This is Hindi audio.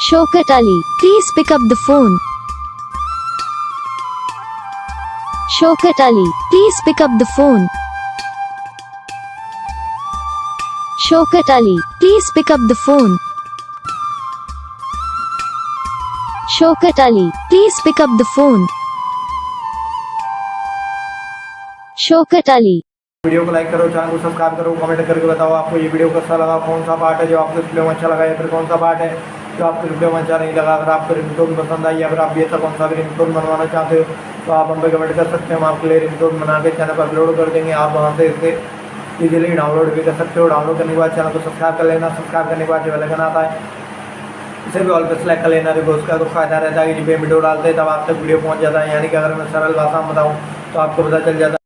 Shaukat Ali, please pick up the phone. Shaukat Ali, please pick up the phone. Shaukat Ali, please pick up the phone. Shaukat Ali, please pick up the phone. Shaukat Ali. Video को लाइक करो, चैनल को सब्सक्राइब करो, कमेंट करके बताओ आपको ये वीडियो कैसा लगा, कौन सा पार्ट है जो आपको वीडियो में अच्छा लगा या फिर कौन सा पार्ट है जो आपको वीडियो में अच्छा नहीं लगा। अगर आपको रिंगटोन पसंद आई या फिर आप ये ऐसा कौन सा भी रिंगटोन बनवाना चाहते हो तो आप हम पे कमेंट कर सकते हैं। हम आपके लिए रिंगटोन बना के चैनल पर अपलोड कर देंगे। आप वहाँ से इसे ईजिली डाउनलोड भी कर सकते हो। डाउनलोड करने के बाद चैनल को सब्सक्राइब कर लेना। सब्सक्राइब करने के बाद जो बेल आइकन आता है इसे भी ऑल पे सेलेक्ट कर लेना। देखो उसका तो फायदा रहता है कि जब वीडियो डालते हैं तब आप तक वीडियो पहुँच जाता है। यानी कि अगर मैं सरल भाषा में बताऊँ तो आपको पता चल जाता है।